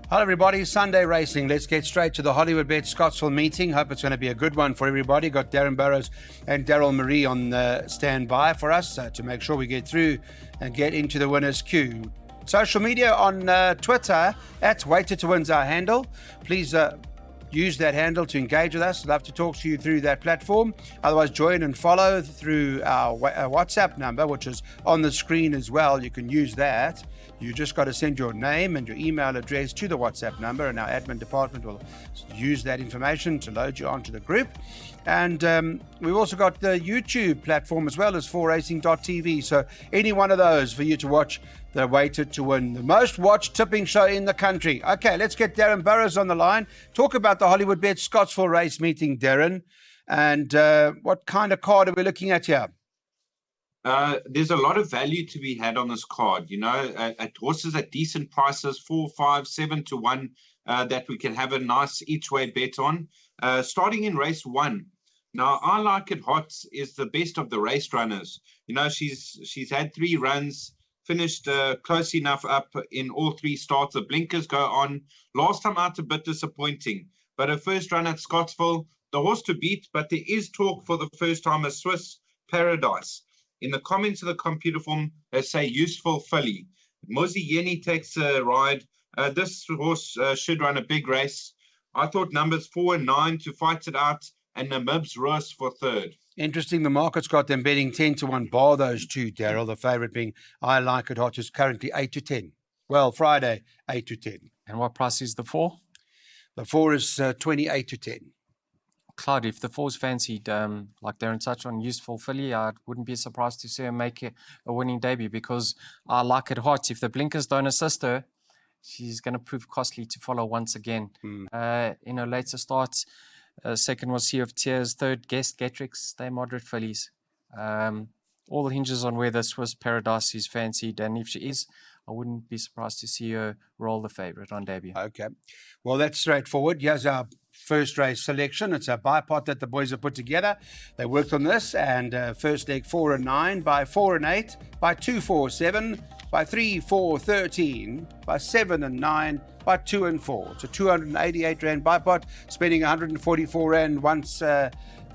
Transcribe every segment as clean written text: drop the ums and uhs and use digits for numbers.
Hello everybody, Sunday Racing. Let's get straight to the Hollywood Bet Scottsville meeting. Hope it's going to be a good one for everybody. Got Darren Burrows and Daryl Marie on standby for us to make sure we get through and get into the winner's queue. Social media on Twitter, @Waited2Win's our handle. Please use that handle to engage with us. I'd love to talk to you through that platform. Otherwise, join and follow through our WhatsApp number, which is on the screen as well. You can use that. You just got to send your name and your email address to the WhatsApp number, and our admin department will use that information to load you onto the group. And we've also got the YouTube platform as well as 4racing.tv. So any one of those for you to watch the Waited to Win, the most watched tipping show in the country. Okay, let's get Darren Burrows on the line. Talk about the Hollywood Bet Scottsville race meeting, Darren. And what kind of card are we looking at here? There's a lot of value to be had on this card, at horses at decent prices, 4, 5, 7 to 1, that we can have a nice each way bet on. Starting in race 1. Now, I Like It Hot is the best of the race runners. She's had 3 runs, finished close enough up in all 3 starts. The blinkers go on. Last time out, a bit disappointing. But her first run at Scottsville, the horse to beat, but there is talk for the first time, a Swiss Paradise. In the comments of the computer form, they say useful filly. Mozi Yeni takes a ride. This horse should run a big race. I thought numbers 4 and 9 to fight it out, and Namib's Roos for third. Interesting. The market's got them betting 10 to 1, bar those two, Daryl. The favourite being I Like It Hot is currently 8 to 10. Well, Friday, 8 to 10. And what price is the 4? The 4 is 28 to 10. Cloud, if the 4's fancied, like Darren touched on, useful filly, I wouldn't be surprised to see her make a winning debut, because I Like It Hot. If the blinkers don't assist her, she's going to prove costly to follow once again. In her later starts, second was Sea of Tears, third Guest Getrix. They're moderate fillies. All hinges on where the Swiss Paradise is fancied, and if she is, I wouldn't be surprised to see her roll the favourite on debut. Okay. Well, that's straightforward. Here's our first race selection. It's a bipot that the boys have put together. They worked on this, and first leg 4 and 9, by 4 and 8, by 2, 4, 7, by 3, 4, 13, by 7 and 9, by 2 and 4. It's a 288 Rand bipot, spending 144 Rand once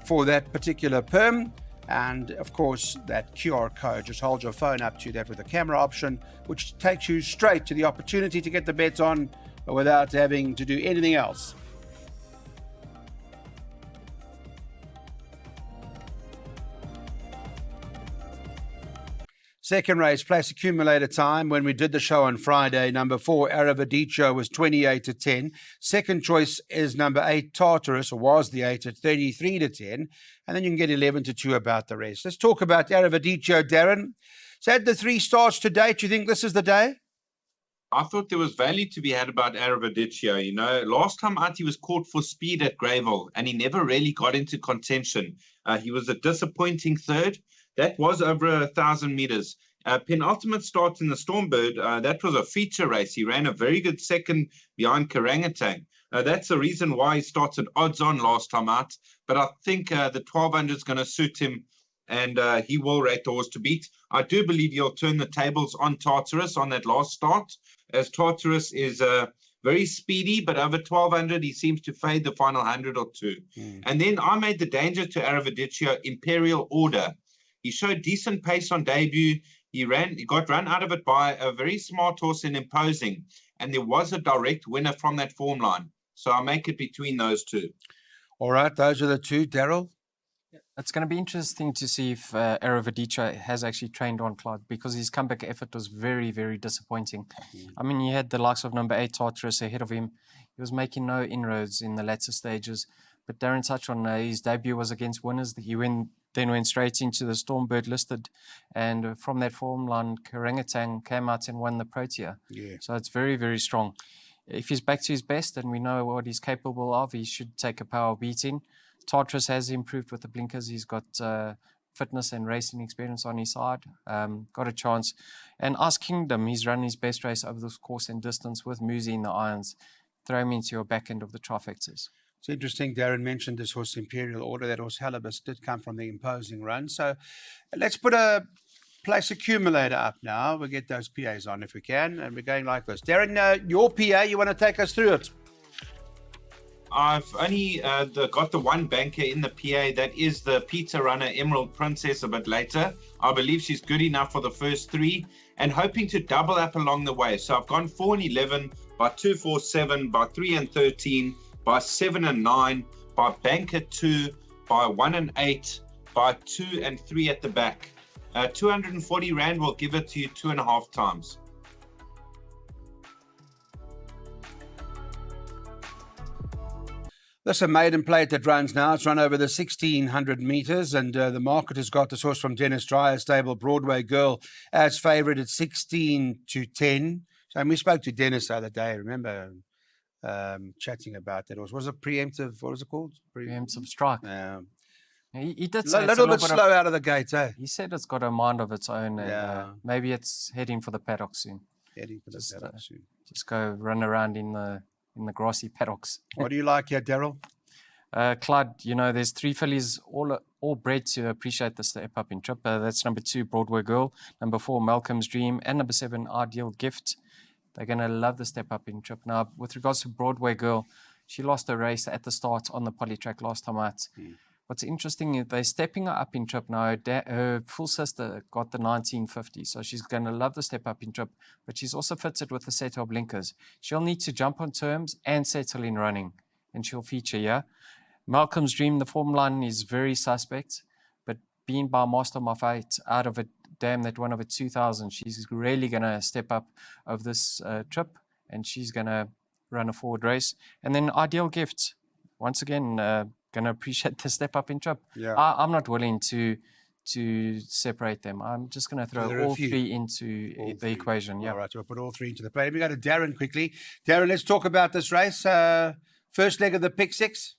for that particular perm. And of course, that QR code, just hold your phone up to that with a camera option, which takes you straight to the opportunity to get the bets on without having to do anything else. Second race, place accumulator time. When we did the show on Friday, number 4, Aravadicho, was 28 to 10. Second choice is number 8, Tartarus, or was the 8 at 33 to 10. And then you can get 11 to 2 about the rest. Let's talk about Aravadicho, Darren. So had the 3 starts to date. Do you think this is the day? I thought there was value to be had about Aravadicho. Last time out he was caught for speed at Greyville, and he never really got into contention. He was a disappointing third. That was over 1,000 meters. Penultimate start in the Stormbird, that was a feature race. He ran a very good second behind Karangatang. That's the reason why he started odds on last time out. But I think the 1,200 is going to suit him, and he will rate the horse to beat. I do believe he'll turn the tables on Tartarus on that last start, as Tartarus is very speedy, but over 1,200, he seems to fade the final 100 or 2. And then I made the danger to Aravadicho Imperial Order. He showed decent pace on debut. He got run out of it by a very smart horse in Imposing. And there was a direct winner from that form line. So I'll make it between those two. All right, those are the two. Daryl? It's going to be interesting to see if Aravadicho has actually trained on Cloud, because his comeback effort was very, very disappointing. I mean, he had the likes of number 8, Tartarus, ahead of him. He was making no inroads in the latter stages. But Darren touched on his debut was against winners. He then went straight into the Stormbird listed. And from that form line, Karangatang came out and won the Protea. Yeah. So it's very, very strong. If he's back to his best and we know what he's capable of, he should take a power beating. Tartarus has improved with the blinkers. He's got fitness and racing experience on his side. Got a chance. And Ice Kingdom, he's run his best race over this course and distance with Muzi in the irons. Throw him into your back end of the trifectas. It's interesting, Darren mentioned this horse Imperial Order. That horse Halibus did come from the Imposing run. So let's put a place accumulator up now. We'll get those PAs on if we can, and we're going like this. Darren, your PA, you want to take us through it? I've only got the one banker in the PA. That is the Peter Runner Emerald Princess a bit later. I believe she's good enough for the first three and hoping to double up along the way. So I've gone 4 and 11, by 2, 4, 7, by 3 and 13, by 7 and 9, by banker 2, by 1 and 8, by 2 and 3 at the back. 240 Rand will give it to you 2.5 times. This is a maiden plate that runs now. It's run over the 1,600 metres, and the market has got this horse from Dennis Dreyer stable, Broadway Girl, as favourite at 16 to 10. So, and we spoke to Dennis the other day, remember, chatting about that horse. Was it preemptive? What was it called? Preemptive strike. He did A say little bit slow out of the gate, eh? He said it's got a mind of its own, and Yeah. maybe it's heading for the paddock soon. Heading for the paddock soon. Just go run around in the grassy paddocks. What do you like here, Daryl? Clyde, there's 3 fillies all bred to appreciate the step up in trip. That's number 2, Broadway Girl, number 4, Malcolm's Dream, and number 7, Ideal Gift. They're going to love the step up in trip. Now, with regards to Broadway Girl, she lost a race at the start on the poly track last time out. What's interesting is they're stepping her up in trip now. Her full sister got the 1950, so she's going to love the step up in trip, but she's also fitted with the set of blinkers. She'll need to jump on terms and settle in running, and she'll feature here. Malcolm's Dream, the form line is very suspect, but being by Master My Fate out of a dam that won over 2,000, she's really going to step up of this trip, and she's going to run a forward race. And then Ideal Gift, once again, going to appreciate the step up in trip. Yeah. I'm not willing to separate them. I'm just going to throw all 3 into the equation. Yeah. All right, so we'll put all 3 into the play. Let me go to Darren quickly. Darren, let's talk about this race. First leg of the pick 6.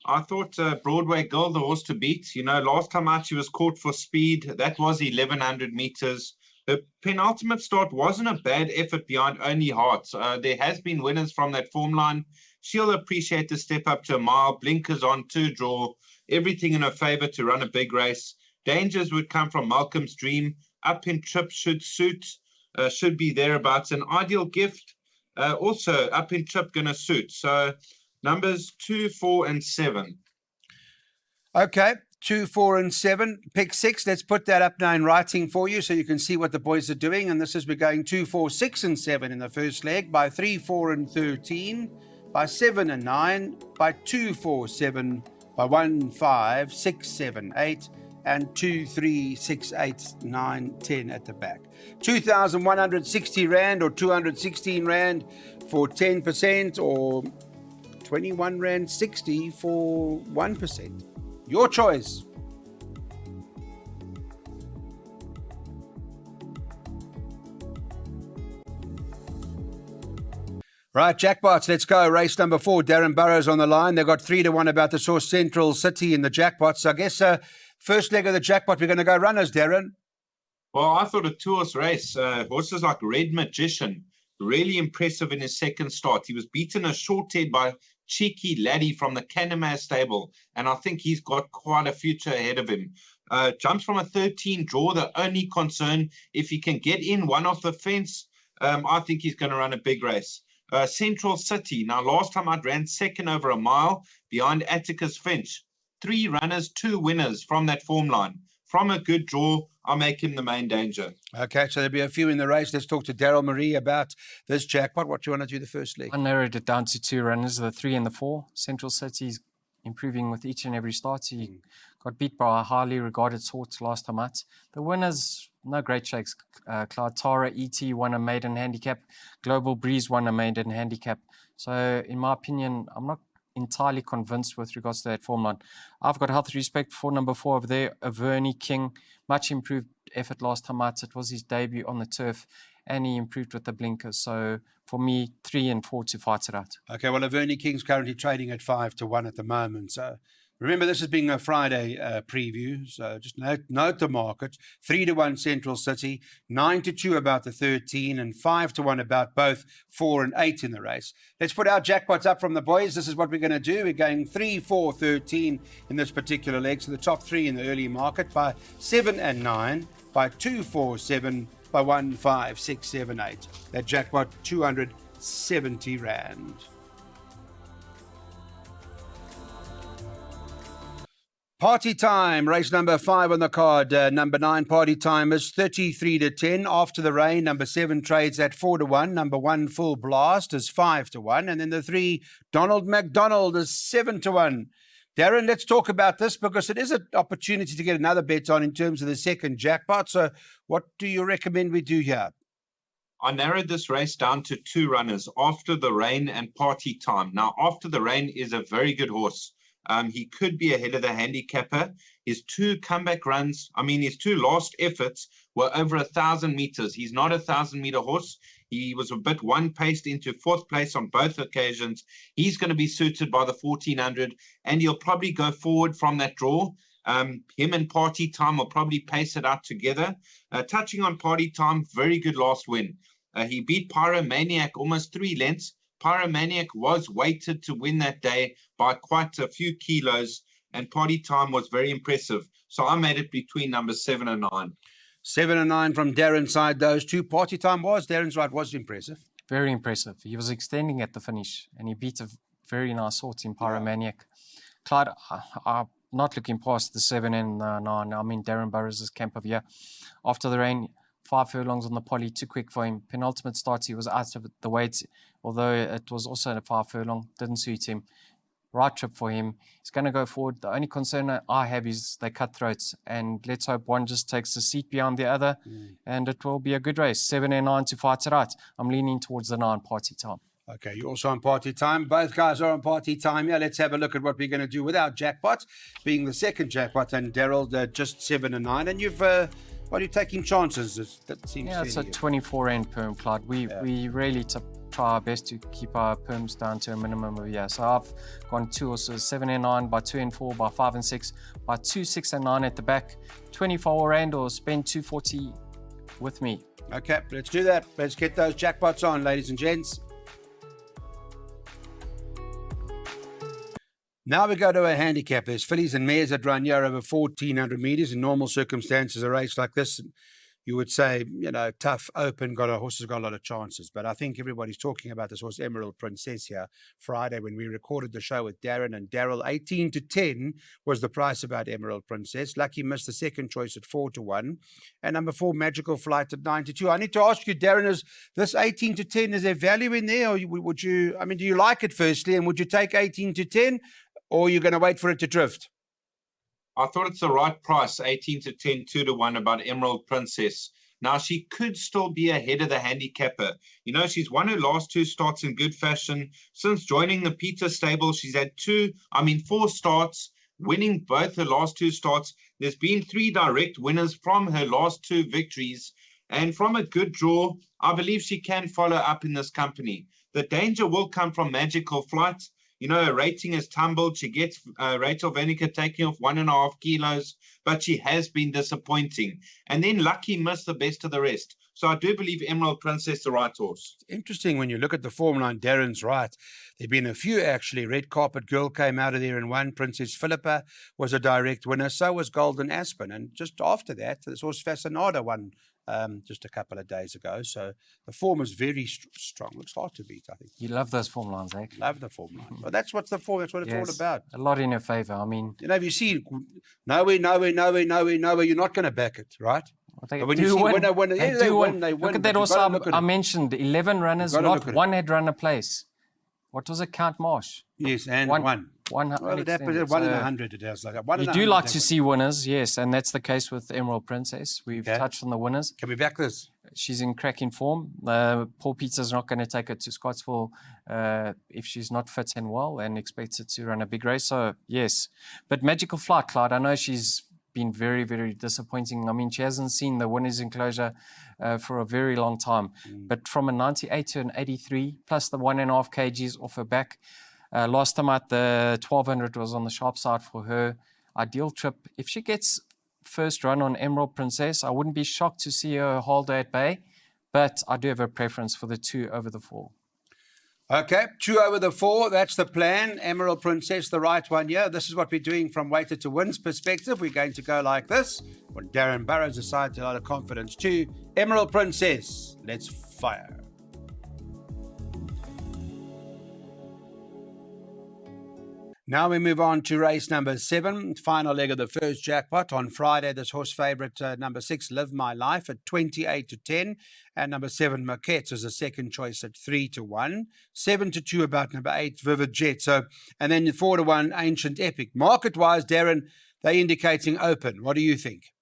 I thought Broadway Girl, the horse to beat. Last time out she was caught for speed. That was 1,100 meters. Her penultimate start wasn't a bad effort behind Only Hearts. There has been winners from that form line. She'll appreciate the step up to a mile. Blinkers on, 2 draw. Everything in her favor to run a big race. Dangers would come from Malcolm's Dream. Up in trip should suit. Should be thereabouts. An Ideal Gift also up in trip going to suit. So numbers 2, 4, and 7. Okay, 2, 4, and 7. Pick 6. Let's put that up now in writing for you so you can see what the boys are doing. And this is, we're going 2, 4, 6, and 7 in the first leg, by 3, 4, and 13, by 7 and 9, by 2, 4, 7, by 1, 5, 6, 7, 8, and 2, 3, 6, 8, 9, 10 at the back. 2,160 Rand or 216 Rand for 10%, or 21 Rand 60 for 1%. Your choice. Right, jackpots, let's go. Race number 4, Darren Burrows on the line. They've got 3 to 1 about the source Central City in the jackpot. So I guess first leg of the jackpot, we're going to go runners, Darren. Well, I thought a 2-horse race. Horses like Red Magician, really impressive in his second start. He was beaten a short head by Cheeky Laddie from the Canamar stable, and I think he's got quite a future ahead of him. Jumps from a 13 draw. The only concern, if he can get in one off the fence, I think he's going to run a big race. Central City. Now, last time I ran second over a mile behind Atticus Finch. 3 runners, 2 winners from that form line. From a good draw, I'll make him the main danger. Okay, so there'll be a few in the race. Let's talk to Daryl Marie about this jackpot. What do you want to do the first leg? I narrowed it down to 2 runners, the 3 and the 4. Central City's improving with each and every start. He got beat by a highly regarded sort last time out. The winners, no great shakes. Cloud Tara, ET won a maiden handicap. Global Breeze won a maiden handicap. So, in my opinion, I'm not entirely convinced with regards to that form line. I've got healthy respect for number 4 over there, Averny King. Much improved effort last time out. It was his debut on the turf, and he improved with the blinkers. So for me, 3 and 4 to fight it out. Okay, well, Averny King's currently trading at 5 to 1 at the moment. So remember, this is being a Friday preview, so just note the market. 3 to 1 Central City, 9 to 2 about the 13, and 5 to 1 about both 4 and 8 in the race. Let's put our jackpots up from the boys. This is what we're going to do. We're going 3, 4, 13 in this particular leg. So the top 3 in the early market by 7 and 9, by 247 by 15678. That jackpot 270 Rand. Party Time, race number 5 on the card. Number 9, Party Time, is 33 to 10. After the Rain, number 7 trades at 4 to 1. Number 1, Full Blast, is 5 to 1. And then the 3, Donald McDonald, is 7 to 1. Darren, let's talk about this because it is an opportunity to get another bet on in terms of the second jackpot. So what do you recommend we do here? I narrowed this race down to 2 runners, After the Rain and Party Time. Now, After the Rain is a very good horse. He could be ahead of the handicapper. His 2 comeback runs, his 2 last efforts were over 1,000 meters. He's not a 1,000-meter horse. He was a bit one-paced into 4th place on both occasions. He's going to be suited by the 1,400, and he'll probably go forward from that draw. Him and Party Time will probably pace it out together. Touching on Party Time, very good last win. He beat Pyromaniac almost 3 lengths. Pyromaniac was weighted to win that day by quite a few kilos, and Party Time was very impressive. So I made it between number 7 and 9. 7 and 9 from Darren's side. Those 2. Party Time was, Darren's right, was impressive. Very impressive. He was extending at the finish, and he beat a very nice horse in Pyromaniac. Clyde, I'm not looking past the 7 and 9. Darren Burrows' camp of year. After the Rain, 5 furlongs on the poly, too quick for him. Penultimate start, he was out of the weights, although it was also a 5 furlong, didn't suit him. Right trip for him. He's going to go forward. The only concern I have is they cut throats, and let's hope one just takes a seat behind the other, and it will be a good race. 7 and 9 to fight it out. I'm leaning towards the 9, Party Time. Okay, you're also on Party Time. Both guys are on Party Time. Yeah, let's have a look at what we're going to do without jackpot, being the second jackpot, and Daryl just 7 and 9. And you've, are you taking chances? That seems it's a 24 Rand perm, Clyde. We really try our best to keep our perms down to a minimum of a year. So I've gone 2 horses, 7 and 9, by 2 and 4, by 5 and 6, by 2, 6 and 9 at the back. 24 Rand, or spend 240 with me. Okay, let's do that. Let's get those jackpots on, ladies and gents. Now we go to a handicap. There's fillies and mares that run here over 1,400 meters. In normal circumstances, a race like this, you would say, tough, open, horses got a lot of chances. But I think everybody's talking about this horse, Emerald Princess, here Friday when we recorded the show with Darren and Daryl. 18 to 10 was the price about Emerald Princess. Lucky missed the second choice at 4 to 1. And number 4, Magical Flight at 9 to 2. I need to ask you, Darren, is this 18 to 10, is there value in there? Or would you, do you like it firstly? And would you take 18 to 10? Or are you going to wait for it to drift? I thought it's the right price, 18 to 10, 2 to 1 about Emerald Princess. Now, she could still be ahead of the handicapper. She's won her last 2 starts in good fashion. Since joining the Peter stable, she's had 4 starts, winning both her last 2 starts. There's been 3 direct winners from her last 2 victories. And from a good draw, I believe she can follow up in this company. The danger will come from Magical Flight. Her rating has tumbled. She gets Rachel Vanica taking off 1.5 kilos, but she has been disappointing. And then Lucky missed the best of the rest. So I do believe Emerald Princess the right horse. It's interesting when you look at the form line. Darren's right. There have been a few, actually. Red Carpet Girl came out of there and won. Princess Philippa was a direct winner. So was Golden Aspen. And just after that, this horse Fascinado won just a couple of days ago. So the form is very strong. Looks hard to beat, I think. You love those form lines, eh? Love the form line. Well, that's what the form. That's what it's all about. A lot in her favour. If you see nowhere, you're not going to back it, right? But when you see winner, they win. Look at that also. I mentioned 11 runners, not one had run a place. What was it, Count Marsh? Yes, and one. One in 100 it has like that. You do like to see winners, yes, and that's the case with Emerald Princess. We've touched on the winners. Can we back this? She's in cracking form. Paul Peter's not going to take her to Scottsville if she's not fit and well, and expects her to run a big race. So, yes. But Magical Flight, Clyde, I know she's been very, very disappointing. She hasn't seen the winner's enclosure for a very long time. But from a 98 to an 83, plus the 1.5 kgs off her back, last time out, the 1200 was on the sharp side for her. Ideal trip. If she gets first run on Emerald Princess, I wouldn't be shocked to see her hold her at bay, but I do have a preference for the 2 over the 4. Okay, 2 over the 4. That's the plan. Emerald Princess, the right one here. This is what we're doing from Weighted to Win's perspective. We're going to go like this. When Darren Burrows decides a lot of confidence too. Emerald Princess, let's fire. Now we move on to race number 7, final leg of the first jackpot. On Friday, this horse favourite, number 6, Live My Life at 28-10. And number 7, Maquette is a second choice at 3-1. 7-2 about number 8, Vivid Jet. So, and then 4-1, Ancient Epic. Market-wise, Darren, they're indicating open. What do you think?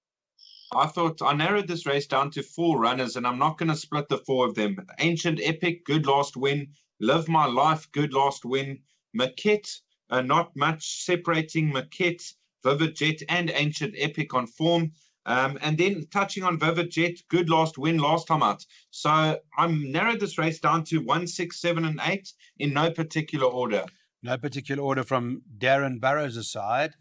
I thought I narrowed this race down to 4 runners, and I'm not going to split the 4 of them. Ancient Epic, good last win. Live My Life, good last win. Maquette, not much separating Maquette, Vivid Jet, and Ancient Epic on form. And then touching on Vivid Jet, good last win last time out. So I'm narrowed this race down to 1, 6, 7, and 8 in no particular order. No particular order from Darren Burrows' side.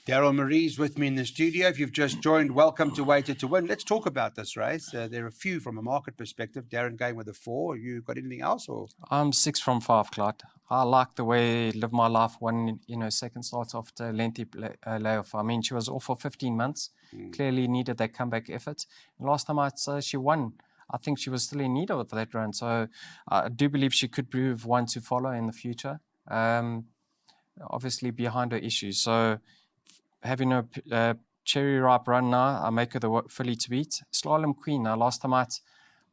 Daryl Marie's with me in the studio. If you've just joined, welcome to Weighted to Win. Let's talk about this race. There are a few from a market perspective. Darren going with a 4. You got anything else? Or I'm 6 from 5, Clyde. I like the way Live My Life won, second start after a lengthy layoff. I mean, she was off for 15 months. Clearly needed that comeback effort. And last time she won, I think she was still in need of that run. So I do believe she could prove one to follow in the future. Obviously behind her issues. So having a cherry ripe run now, I make her the filly to beat. Slalom Queen, last time out,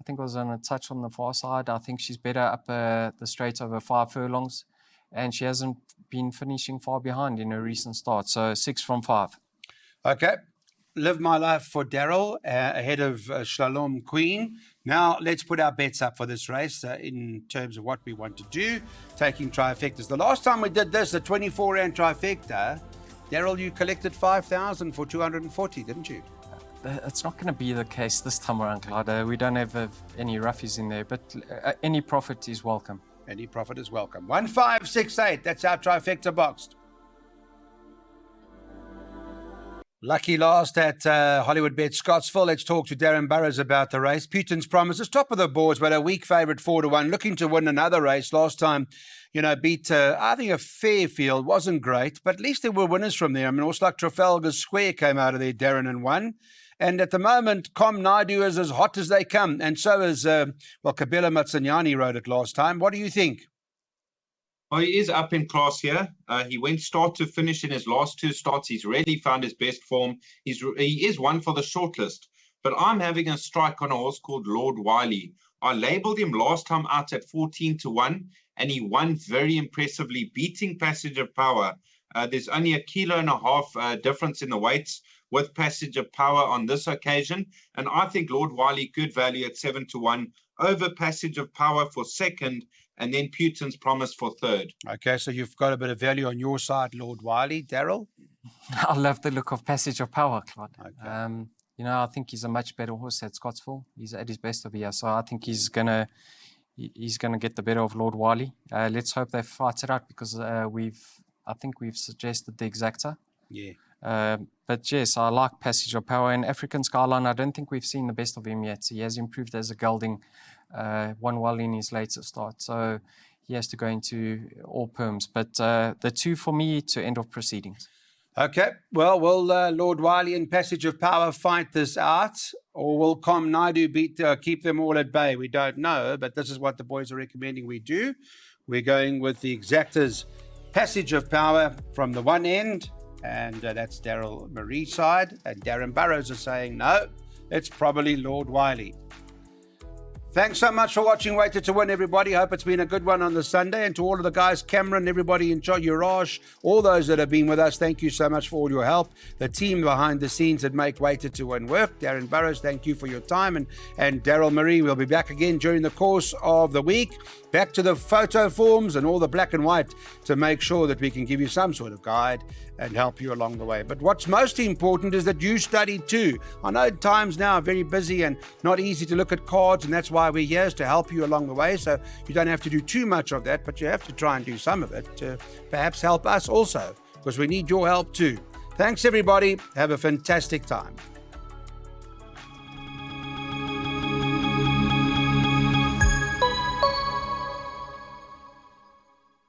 I think it was on a touch on the far side. I think she's better up the straight over 5 furlongs, and she hasn't been finishing far behind in her recent start. So 6 from 5. Okay. Live My Life for Daryl ahead of Slalom Queen. Now let's put our bets up for this race in terms of what we want to do, taking trifectas. The last time we did this, the 24 rand trifecta, Daryl, you collected 5,000 for 240, didn't you? It's not going to be the case this time around, Clyde. We don't have any roughies in there, but any profit is welcome. Any profit is welcome. 1568, that's our trifecta boxed. Lucky last at Hollywood Bet Scottsville. Let's talk to Darren Burrows about the race. Putin's Promises, top of the boards, but a weak favourite 4-1, looking to win another race. Last time, beat, I think, a fair field. Wasn't great, but at least there were winners from there. I mean, also like Trafalgar Square came out of there, Darren, and won. And at the moment, Com Naidu is as hot as they come. And so is, Kabila Matsanyani rode it last time. What do you think? Well, he is up in class here. He went start to finish in his last 2 starts. He's really found his best form. He is one for the shortlist. But I'm having a strike on a horse called Lord Wiley. I labelled him last time out at 14-1, and he won very impressively, beating Passage of Power. There's only 1.5 kilo difference in the weights with Passage of Power on this occasion. And I think Lord Wiley, good value at 7-1, over Passage of Power for second, and then Putin's Promise for third. Okay, so you've got a bit of value on your side, Lord Wiley. Daryl? I love the look of Passage of Power, Claude. Okay. I think he's a much better horse at Scottsville. He's at his best over here, so I think he's gonna get the better of Lord Wiley. Let's hope they fight it out, because I think we've suggested the exacta. Yeah. But yes, I like Passage of Power. And African Skyline, I don't think we've seen the best of him yet. He has improved as a gelding, won well in his later start. So he has to go into all perms. But the 2 for me to end of proceedings. Okay. Well, will Lord Wiley and Passage of Power fight this out? Or will Com Naidu keep them all at bay? We don't know, but this is what the boys are recommending we do. We're going with the exactas Passage of Power from the one end, and that's Daryl Marie's side, and Darren Burrows is saying no, it's probably Lord Wiley. Thanks so much for watching Weighted to Win, everybody. Hope it's been a good one on the Sunday. And to all of the guys, Cameron, everybody in charge, Urash, all those that have been with us, thank you so much for all your help. The team behind the scenes that make Weighted to Win work. Darren Burrows, thank you for your time. And Daryl Marie, we'll be back again during the course of the week. Back to the photo forms and all the black and white to make sure that we can give you some sort of guide and help you along the way. But what's most important is that you study too. I know times now are very busy and not easy to look at cards, and that's why we're here, is to help you along the way. So you don't have to do too much of that, but you have to try and do some of it to perhaps help us also, because we need your help too. Thanks, everybody. Have a fantastic time.